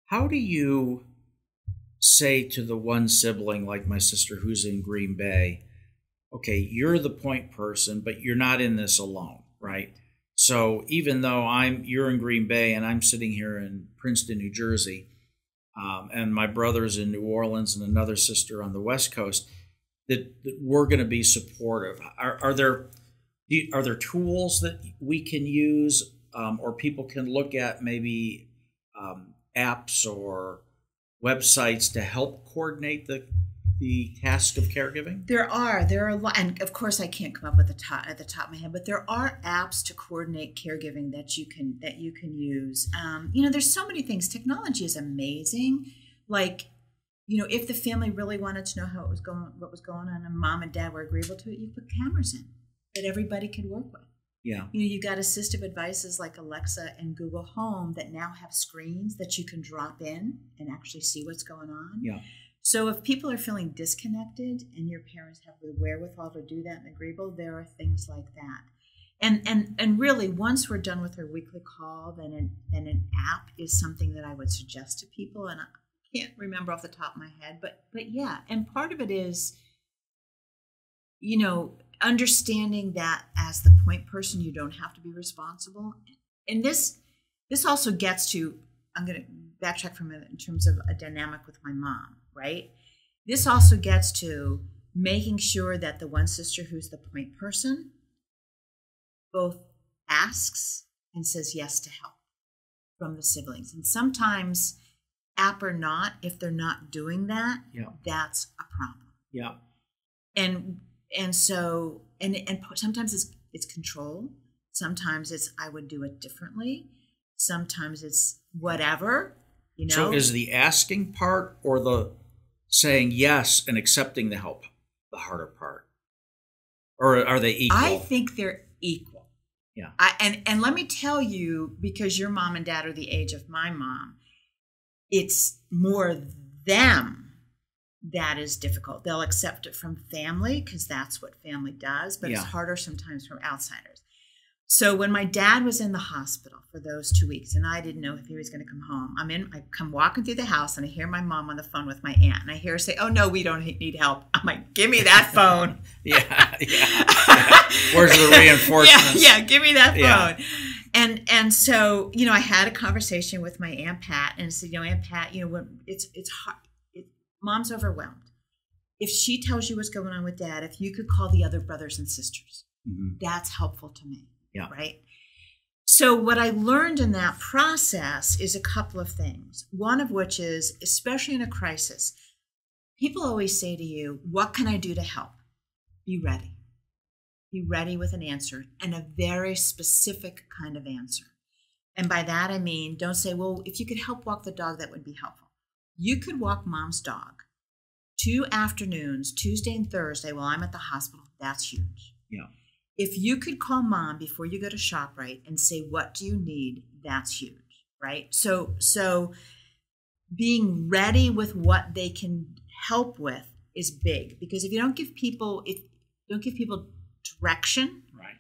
How do you say to the one sibling, like my sister who's in Green Bay, okay, you're the point person, but you're not in this alone, right? So even though you're in Green Bay and I'm sitting here in Princeton, New Jersey, and my brother's in New Orleans and another sister on the West Coast, that we're going to be supportive. Are there tools that we can use, or people can look at, maybe apps or websites to help coordinate the task of caregiving? There are a lot, and of course I can't come up with at the top of my head, but there are apps to coordinate caregiving that you can use. There's so many things. Technology is amazing. Like, if the family really wanted to know what was going on, and mom and dad were agreeable to it, you put cameras in that everybody could work with. Yeah. You got assistive devices like Alexa and Google Home that now have screens that you can drop in and actually see what's going on. Yeah. So if people are feeling disconnected and your parents have the wherewithal to do that and agreeable, there are things like that. And really, once we're done with our weekly call, then an app is something that I would suggest to people. And I can't remember off the top of my head, but yeah. And part of it is, understanding that as the point person, you don't have to be responsible. And this also gets to, I'm going to backtrack for a minute in terms of a dynamic with my mom, right? This also gets to making sure that the one sister who's the point person both asks and says yes to help from the siblings. And sometimes, app or not, if they're not doing that, that's a problem. Yeah. And so sometimes it's control. Sometimes it's I would do it differently. Sometimes it's whatever, So is the asking part or the saying yes and accepting the help the harder part? Or are they equal? I think they're equal. Yeah. And let me tell you, because your mom and dad are the age of my mom, it's more them that is difficult. They'll accept it from family because that's what family does, but it's harder sometimes from outsiders. So when my dad was in the hospital for those 2 weeks, and I didn't know if he was going to come home, I come walking through the house and I hear my mom on the phone with my aunt, and I hear her say, "Oh no, we don't need help." I'm like, "Give me that phone." yeah. Where's the reinforcements? Yeah, give me that phone. And so, I had a conversation with my Aunt Pat and said, Aunt Pat, when it's hard, mom's overwhelmed. If she tells you what's going on with dad, if you could call the other brothers and sisters, that's helpful to me. Yeah. Right. So what I learned in that process is a couple of things. One of which is, especially in a crisis, people always say to you, "What can I do to help?" Be ready. Be ready with an answer, and a very specific kind of answer. And by that, I mean, don't say, "Well, if you could help walk the dog, that would be helpful." You could walk mom's dog 2 afternoons, Tuesday and Thursday, while I'm at the hospital. That's huge. Yeah. If you could call mom before you go to ShopRite and say, "What do you need?" That's huge, right? So being ready with what they can help with is big, because if you don't give people direction, right,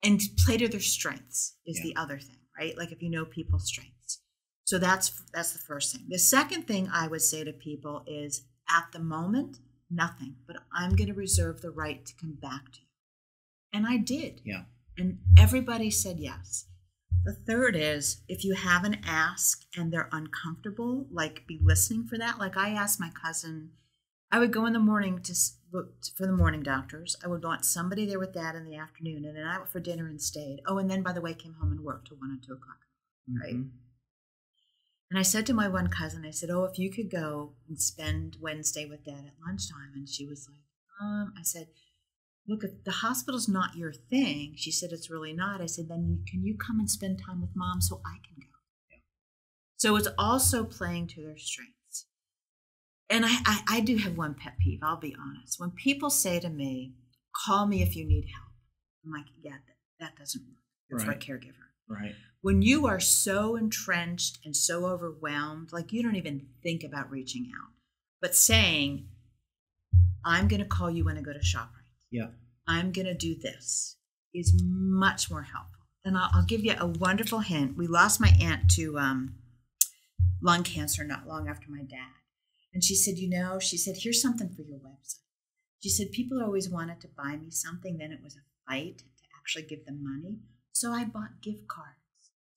and play to their strengths is the other thing, right? Like if you know people's strengths. So that's the first thing. The second thing I would say to people is, at the moment, nothing, but I'm going to reserve the right to come back to you. And I did. Yeah. And everybody said yes. The third is, if you have an ask and they're uncomfortable, like, be listening for that. Like, I asked my cousin, I would go in the morning to look for the morning doctors. I would want somebody there with dad in the afternoon, and then I went for dinner and stayed. Oh, and then, by the way, came home and worked till 1 and 2 o'clock, right? And I said to my one cousin, I said, "Oh, if you could go and spend Wednesday with dad at lunchtime." And she was like, I said, "Look, if the hospital's not your thing," she said, "it's really not." I said, "Then can you come and spend time with mom so I can go?" Yeah. So it's also playing to their strengths. And I do have one pet peeve, I'll be honest. When people say to me, "Call me if you need help," I'm like, yeah, that doesn't work for a caregiver. Right. When you are so entrenched and so overwhelmed, like, you don't even think about reaching out. But saying, "I'm going to call you when I go to ShopRite. Yeah. I'm going to do this," is much more helpful. And I'll give you a wonderful hint. We lost my aunt to lung cancer not long after my dad. And she said, she said, here's something for your website. She said, people always wanted to buy me something. Then it was a fight to actually give them money. So I bought gift cards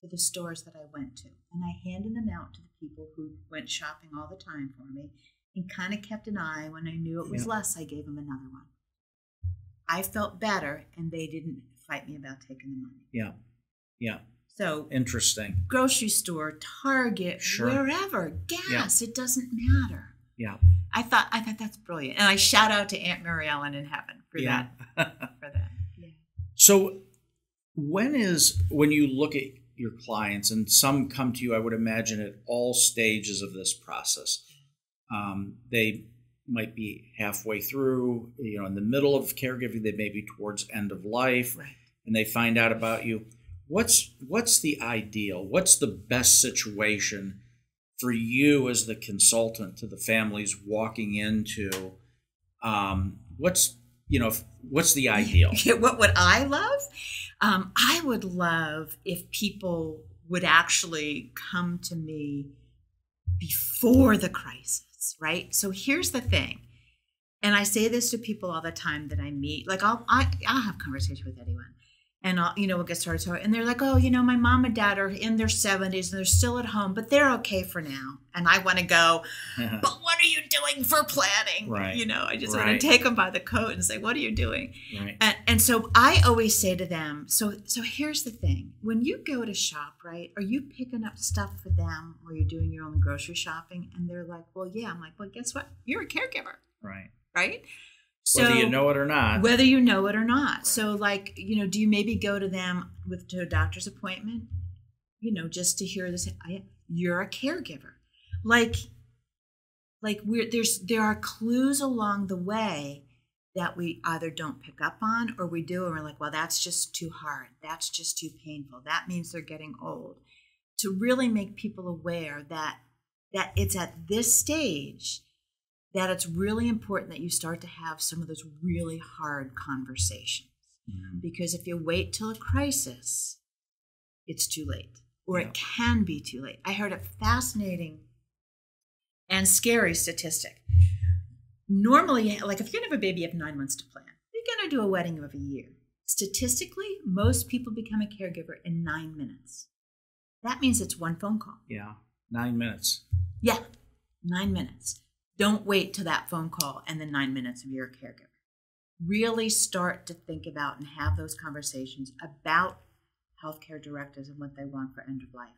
to the stores that I went to. And I handed them out to the people who went shopping all the time for me and kind of kept an eye. When I knew it was less, I gave them another one. I felt better, and they didn't fight me about taking the money. Yeah. Yeah. So interesting. Grocery store, Target, wherever, gas, it doesn't matter. Yeah. I thought that's brilliant. And I shout out to Aunt Mary Ellen in heaven for that. Yeah. So when you look at your clients, and some come to you, I would imagine, at all stages of this process, they might be halfway through, in the middle of caregiving, they may be towards end of life, right, and they find out about you. What's the ideal? What's the best situation for you as the consultant to the families walking into? What's the ideal? What would I love? I would love if people would actually come to me before the crisis, right? So here's the thing, and I say this to people all the time that I meet. Like I'll have conversation with anyone, and we'll get started. And they're like, oh, my mom and dad are in their 70s and they're still at home, but they're okay for now. And I want to go, but what are you doing for planning? Right. I just want to take them by the coat and say, what are you doing? Right. And so I always say to them, so here's the thing. When you go to shop, right, are you picking up stuff for them or you're doing your own grocery shopping? And they're like, well, yeah. I'm like, well, guess what? You're a caregiver. Right. Right? So, whether you know it or not. Whether you know it or not. Right. So, do you maybe go to them to a doctor's appointment, just to hear this? You're a caregiver. There are clues along the way that we either don't pick up on or we do, and we're like, well, that's just too hard. That's just too painful. That means they're getting old. To really make people aware that it's at this stage that it's really important that you start to have some of those really hard conversations. Mm-hmm. Because if you wait till a crisis, it's too late, or it can be too late. I heard a fascinating and scary statistic. Normally, if you're going to have a baby, you have 9 months to plan. You're going to do a wedding of a year. Statistically, most people become a caregiver in 9 minutes. That means it's one phone call. Yeah, 9 minutes. Yeah, 9 minutes. Don't wait till that phone call and the 9 minutes of your caregiver. Really start to think about and have those conversations about healthcare directives and what they want for end of life,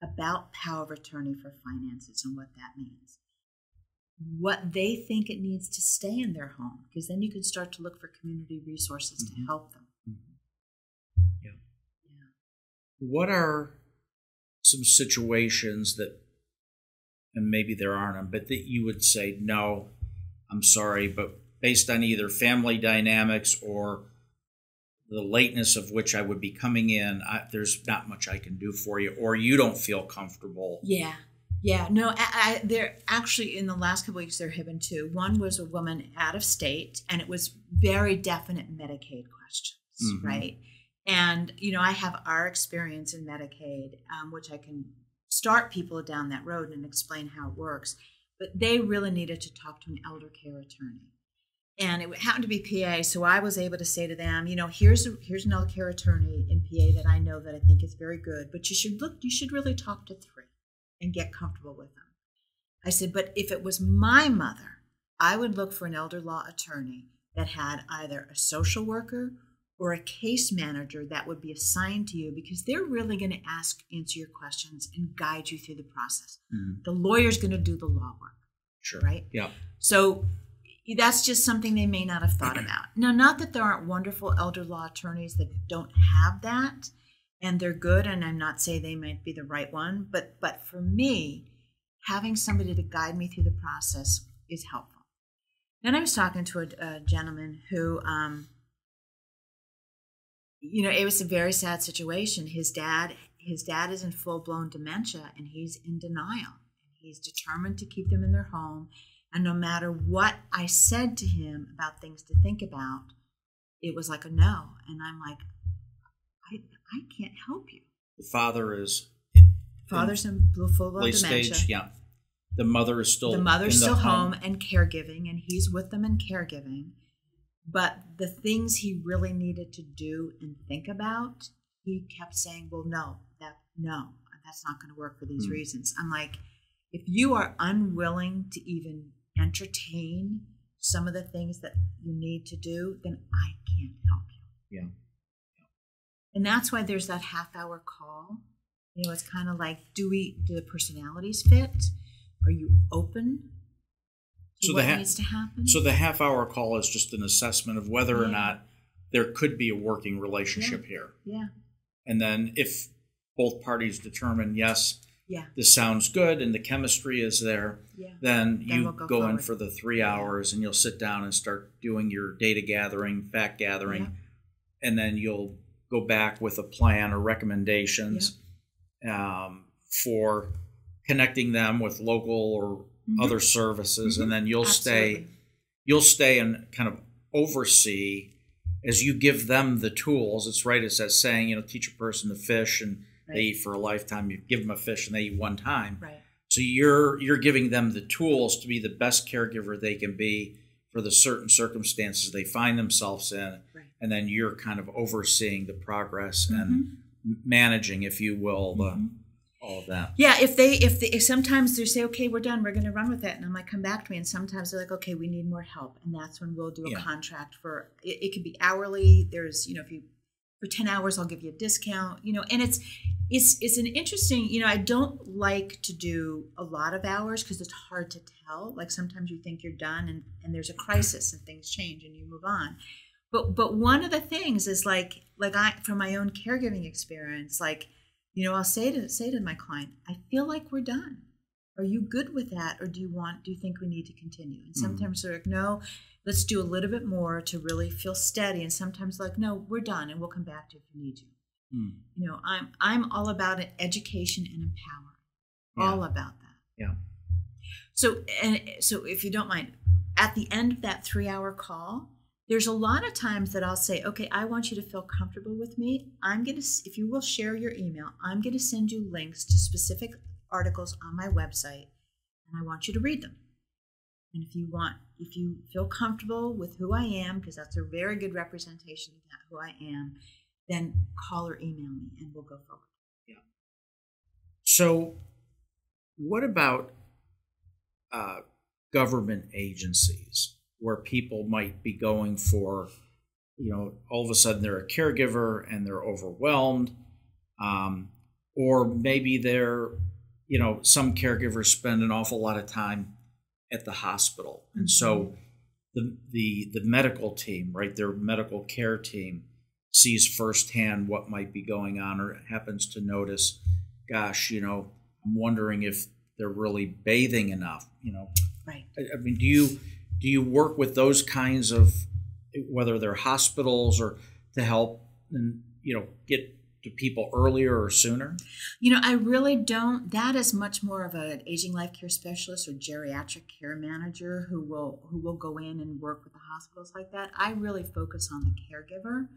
about power of attorney for finances and what that means, what they think it needs to stay in their home, because then you can start to look for community resources to help them. Mm-hmm. Yeah. What are some situations that, and maybe there aren't them, but that you would say, no, I'm sorry, but based on either family dynamics or the lateness of which I would be coming in, there's not much I can do for you, or you don't feel comfortable? Yeah. No, they're actually, in the last couple of weeks, there have been two. One was a woman out of state, and it was very definite Medicaid questions, mm-hmm. right? And, I have our experience in Medicaid, which I can start people down that road and explain how it works. But they really needed to talk to an elder care attorney. And it happened to be PA, so I was able to say to them, here's an elder care attorney in PA that I know that I think is very good, but you should really talk to 3 and get comfortable with them. I said, but if it was my mother, I would look for an elder law attorney that had either a social worker or a case manager that would be assigned to you, because they're really going to answer your questions and guide you through the process. Mm-hmm. The lawyer's going to do the law work. Sure. Right? Yeah. So that's just something they may not have thought about. Now, not that there aren't wonderful elder law attorneys that don't have that, and they're good, and I'm not saying they might be the right one, but for me, having somebody to guide me through the process is helpful. Then I was talking to a gentleman who, it was a very sad situation. His dad is in full-blown dementia, and he's in denial. He's determined to keep them in their home, and no matter what I said to him about things to think about, it was like a no. And I'm like, I can't help you. The father is Father's in full late dementia. stage, yeah. The mother is still home and caregiving, and he's with them and caregiving. But the things he really needed to do and think about, he kept saying, well, no, that's not going to work for these reasons. I'm like, if you are unwilling to even entertain some of the things that you need to do, then I can't help you. Yeah. And that's why there's that half-hour call. You know, it's kind of like, do the personalities fit? Are you open to what needs to happen? So the half-hour call is just an assessment of whether or not there could be a working relationship here. Yeah. And then if both parties determine, yes, this sounds good and the chemistry is there, then you we'll go in for the 3 hours and you'll sit down and start doing your data gathering, fact gathering, and then you'll go back with a plan or recommendations for connecting them with local or other services, and then you'll stay and kind of oversee as you give them the tools. It's right, it's that saying, you know, teach a person to fish and they eat for a lifetime. You give them a fish and they eat one time. Right. So you're giving them the tools to be the best caregiver they can be for the certain circumstances they find themselves in, and then you're kind of overseeing the progress and managing, if you will, all of that. Yeah, if sometimes they say, okay, we're done, we're going to run with that, and I'm like, come back to me, and sometimes they're like, okay, we need more help, and that's when we'll do a contract for it could be hourly. There's, you know, if you for 10 hours, I'll give you a discount, you know, and it's an interesting, you know, I don't like to do a lot of hours because it's hard to tell. Like sometimes you think you're done and there's a crisis and things change and you move on. But one of the things is like from my own caregiving experience, like, you know, I'll say to my client, I feel like we're done. Are you good with that? Or do you think we need to continue? And sometimes they're like, no, let's do a little bit more to really feel steady. And sometimes like, no, we're done and we'll come back to you if you need to. You know, I'm all about it, education and empowering. All about that. Yeah. So if you don't mind, at the end of that 3-hour call, there's a lot of times that I'll say, okay, I want you to feel comfortable with me. If you will share your email, I'm going to send you links to specific articles on my website, and I want you to read them. And if you feel comfortable with who I am, because that's a very good representation of who I am, then call or email me and we'll go forward. Yeah. So what about government agencies where people might be going for, you know, all of a sudden they're a caregiver and they're overwhelmed, or maybe they're, you know, some caregivers spend an awful lot of time at the hospital. And so the medical team, right, their medical care team sees firsthand what might be going on, or happens to notice, gosh, you know, I'm wondering if they're really bathing enough, you know. Right. I mean, do you work with those kinds of, whether they're hospitals or to help and, you know, get to people earlier or sooner? You know, I really don't. That is much more of an aging life care specialist or geriatric care manager who will go in and work with the hospitals like that. I really focus on the caregiver.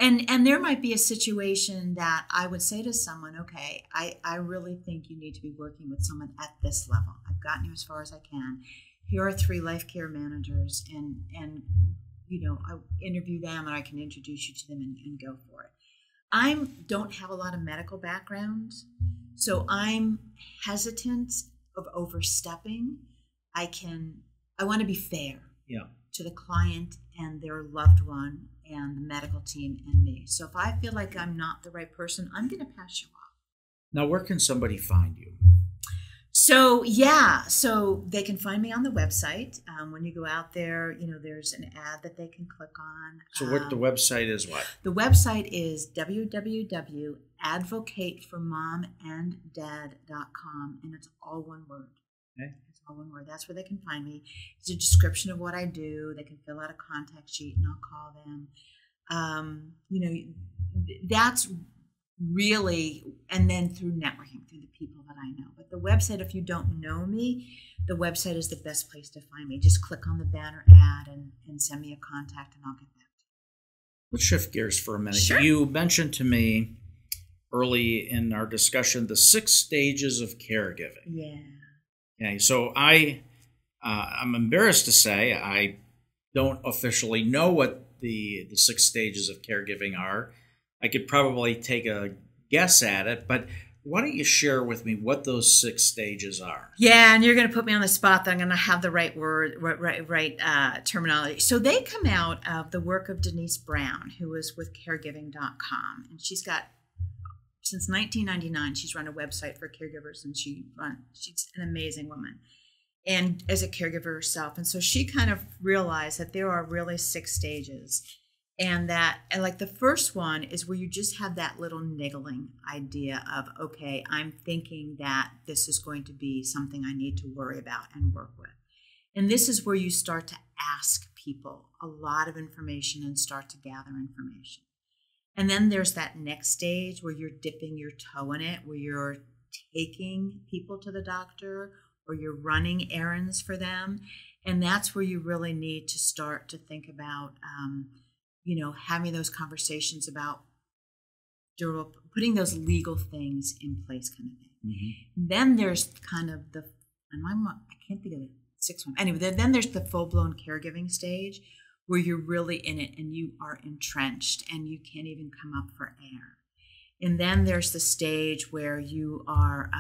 And there might be a situation that I would say to someone, okay, I really think you need to be working with someone at this level. I've gotten you as far as I can. Here are 3 life care managers, and you know, I interview them and I can introduce you to them and go for it. I don't have a lot of medical background, so I'm hesitant of overstepping. I want to be fair to the client and their loved one and the medical team and me. So if I feel like I'm not the right person, I'm going to pass you off. Now, where can somebody find you? So they can find me on the website. When you go out there, you know, there's an ad that they can click on. So what the website is what? The website is www.advocateformomanddad.com, and it's all one word. Okay. It's all one word. That's where they can find me. It's a description of what I do. They can fill out a contact sheet, and I'll call them. You know, that's really, and then through networking, through the people that I know. But the website, if you don't know me, the website is the best place to find me. Just click on the banner ad and send me a contact, and I'll get back to you. Let's shift gears for a minute. Sure. You mentioned to me early in our discussion the 6 stages of caregiving. Yeah. Okay, so I'm embarrassed to say I don't officially know what the 6 stages of caregiving are. I could probably take a guess at it, but why don't you share with me what those 6 stages are? Yeah, and you're going to put me on the spot that I'm going to have the right word, right terminology. So they come out of the work of Denise Brown, who was with caregiving.com, and she's got, since 1999, she's run a website for caregivers, and she's an amazing woman, and as a caregiver herself. And so she kind of realized that there are really 6 stages. And like the first one is where you just have that little niggling idea of, okay, I'm thinking that this is going to be something I need to worry about and work with. And this is where you start to ask people a lot of information and start to gather information. And then there's that next stage where you're dipping your toe in it, where you're taking people to the doctor or you're running errands for them. And that's where you really need to start to think about having those conversations about putting those legal things in place, kind of thing. Mm-hmm. Then there's kind of I can't think of the 6th one. Anyway, then there's the full-blown caregiving stage where you're really in it and you are entrenched and you can't even come up for air. And then there's the stage where you are,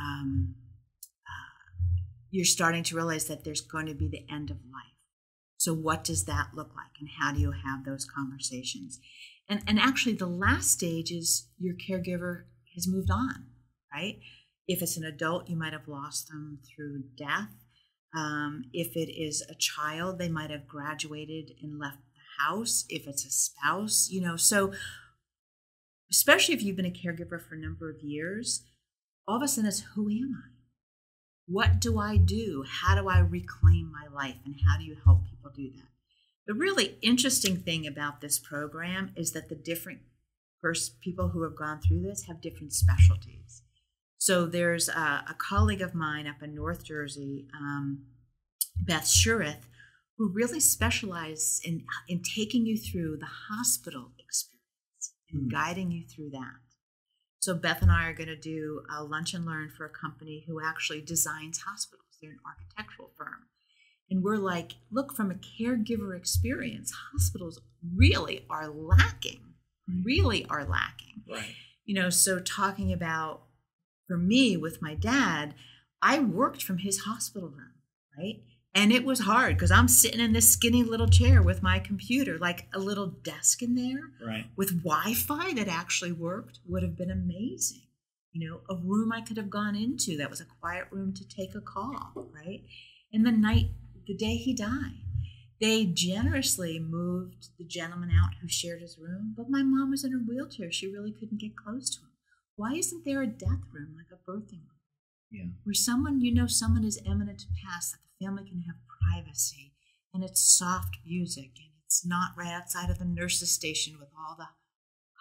you're starting to realize that there's going to be the end of life. So what does that look like, and how do you have those conversations? And actually, the last stage is your caregiver has moved on, right? If it's an adult, you might have lost them through death. If it is a child, they might have graduated and left the house. If it's a spouse, so especially if you've been a caregiver for a number of years, all of a sudden it's, who am I? What do I do? How do I reclaim my life? And how do you help people do that? The really interesting thing about this program is that the different people who have gone through this have different specialties. So there's a colleague of mine up in North Jersey, Beth Shurith, who really specializes in taking you through the hospital experience and guiding you through that. So Beth and I are going to do a lunch and learn for a company who actually designs hospitals. They're an architectural firm. And we're like, look, from a caregiver experience, hospitals really are lacking, Right. So talking about, for me, with my dad, I worked from his hospital room, right? And it was hard because I'm sitting in this skinny little chair with my computer, like a little desk in there, right, with Wi-Fi that actually worked would have been amazing. A room I could have gone into that was a quiet room to take a call, right? And the day he died, they generously moved the gentleman out who shared his room, but my mom was in her wheelchair. She really couldn't get close to him. Why isn't there a death room, like a birthing room? Yeah. Where someone is imminent to pass, that the family can have privacy, and it's soft music, and it's not right outside of the nurse's station with all the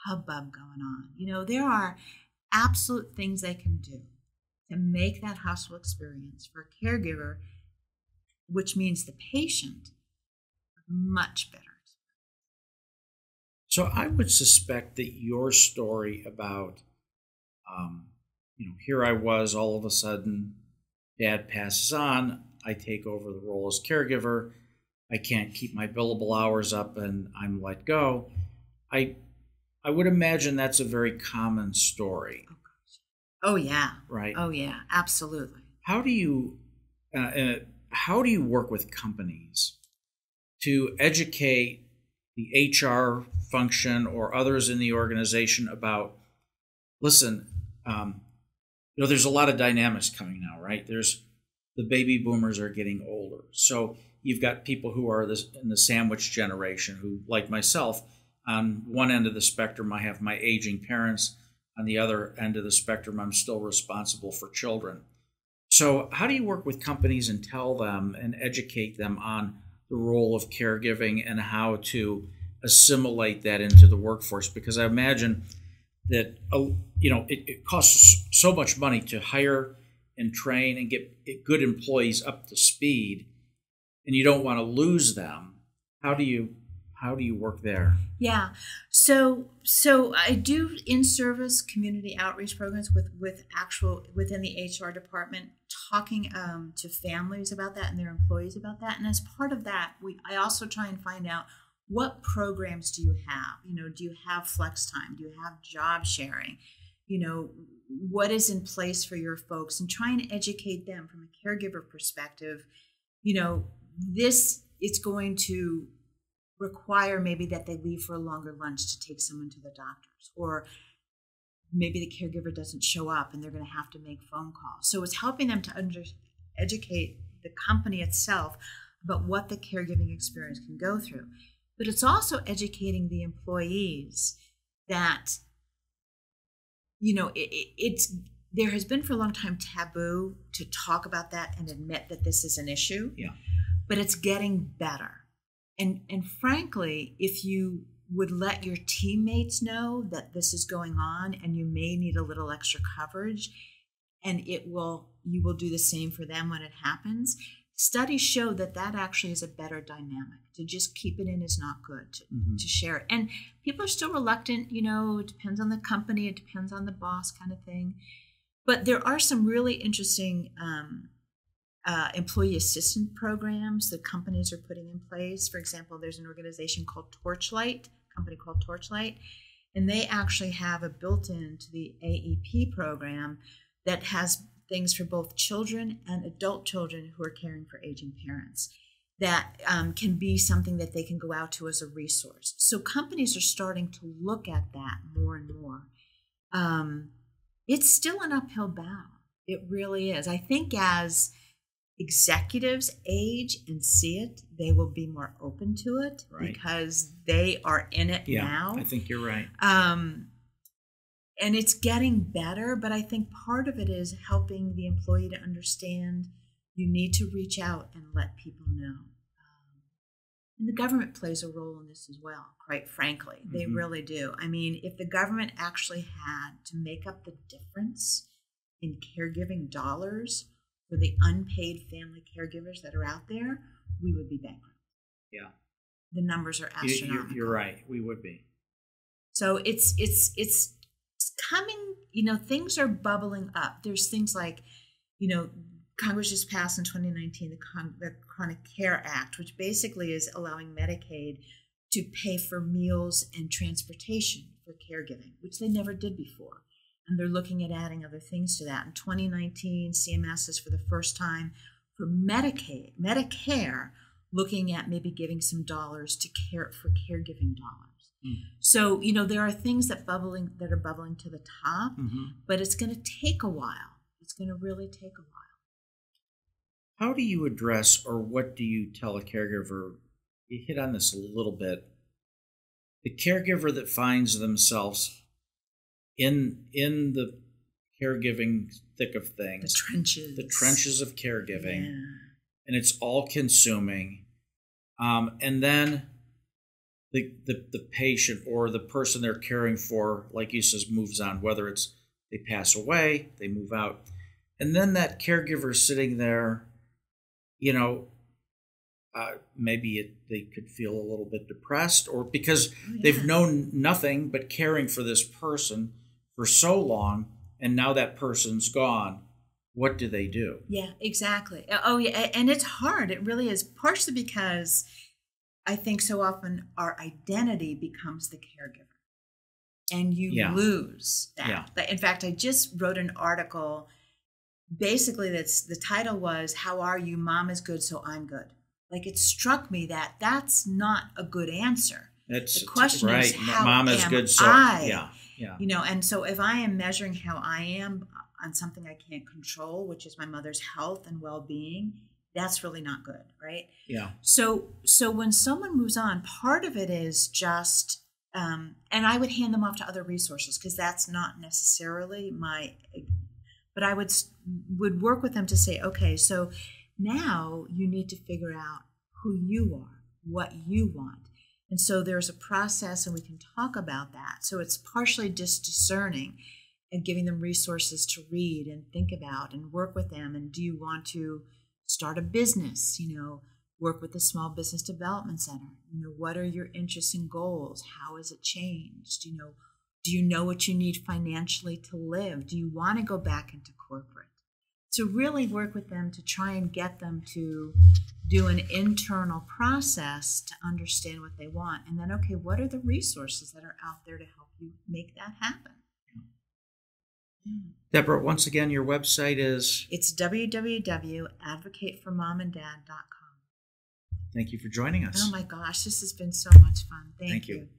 hubbub going on. There are absolute things they can do to make that hospital experience for a caregiver, which means the patient, much better. So I would suspect that your story about here I was, all of a sudden, Dad passes on, I take over the role as caregiver, I can't keep my billable hours up, and I'm let go. I would imagine that's a very common story. Oh, yeah. Right? Oh, yeah, absolutely. How do you work with companies to educate the HR function or others in the organization about, listen, there's a lot of dynamics coming now, right? There's the baby boomers are getting older. So you've got people who are in the sandwich generation who, like myself, on one end of the spectrum, I have my aging parents. On the other end of the spectrum, I'm still responsible for children. So how do you work with companies and tell them and educate them on the role of caregiving and how to assimilate that into the workforce? Because I imagine that it costs so much money to hire and train and get good employees up to speed, and you don't want to lose them. How do you how do you work there? Yeah. So I do in-service community outreach programs with actual within the HR department, talking to families about that and their employees about that. And as part of that, I also try and find out, what programs do you have? Do you have flex time? Do you have job sharing? What is in place for your folks, and try and educate them from a caregiver perspective. This is going to require maybe that they leave for a longer lunch to take someone to the doctors, or maybe the caregiver doesn't show up and they're going to have to make phone calls. So it's helping them to educate the company itself about what the caregiving experience can go through. But it's also educating the employees that, there has been for a long time taboo to talk about that and admit that this is an issue. Yeah. But it's getting better. And frankly, if you would let your teammates know that this is going on and you may need a little extra coverage, and you will do the same for them when it happens. Studies show that actually is a better dynamic. To just keep it in is not good, to share it. And people are still reluctant, it depends on the company, it depends on the boss kind of thing. But there are some really interesting employee assistance programs that companies are putting in place. For example, there's an organization called Torchlight, a company called Torchlight, and they actually have a built-in to the AEP program that has things for both children and adult children who are caring for aging parents that can be something that they can go out to as a resource. So companies are starting to look at that more and more. It's still an uphill battle. It really is. I think as executives age and see it, they will be more open to it, right, because they are in it now. I think you're right. And it's getting better, but I think part of it is helping the employee to understand you need to reach out and let people know. And the government plays a role in this as well, quite frankly. They really do. I mean, if the government actually had to make up the difference in caregiving dollars for the unpaid family caregivers that are out there, we would be bankrupt. Yeah. The numbers are astronomical. You're right. We would be. So it's coming, things are bubbling up. There's things like, Congress just passed in 2019 the Chronic Care Act, which basically is allowing Medicaid to pay for meals and transportation for caregiving, which they never did before. And they're looking at adding other things to that. In 2019, CMS is for the first time for Medicare, looking at maybe giving some dollars to caregiving dollars. So, there are things that are bubbling to the top, but it's going to take a while. It's going to really take a while. How do you address, or what do you tell a caregiver? You hit on this a little bit. The caregiver that finds themselves in the caregiving thick of things. The trenches of caregiving. Yeah. And it's all consuming. And then the patient or the person they're caring for, like you says, moves on, whether it's they pass away, they move out. And then that caregiver sitting there, maybe they could feel a little bit depressed, or because they've known nothing but caring for this person for so long, and now that person's gone. What do they do? Yeah, exactly. Oh, yeah, and it's hard. It really is, partially because I think so often our identity becomes the caregiver, and you lose that. Yeah. In fact, I just wrote an article. Basically, the title was, "How are you? Mom is good, so I'm good." Like, it struck me that that's not a good answer. The question is, how Mom is good, so I? Yeah. And so if I am measuring how I am on something I can't control, which is my mother's health and well-being, that's really not good, right? Yeah. So when someone moves on, part of it is just, and I would hand them off to other resources, because that's not necessarily but I would work with them to say, okay, so now you need to figure out who you are, what you want. And so there's a process, and we can talk about that. So it's partially just discerning and giving them resources to read and think about and work with them. And do you want to start a business? Work with the Small Business Development Center. You know, what are your interests and goals? How has it changed? You know, do you know what you need financially to live? Do you want to go back into corporate? So really work with them to try and get them to do an internal process to understand what they want. And then, okay, what are the resources that are out there to help you make that happen? Debra, once again, your website is? It's www.advocateformomanddad.com. Thank you for joining us. Oh my gosh, this has been so much fun. Thank you.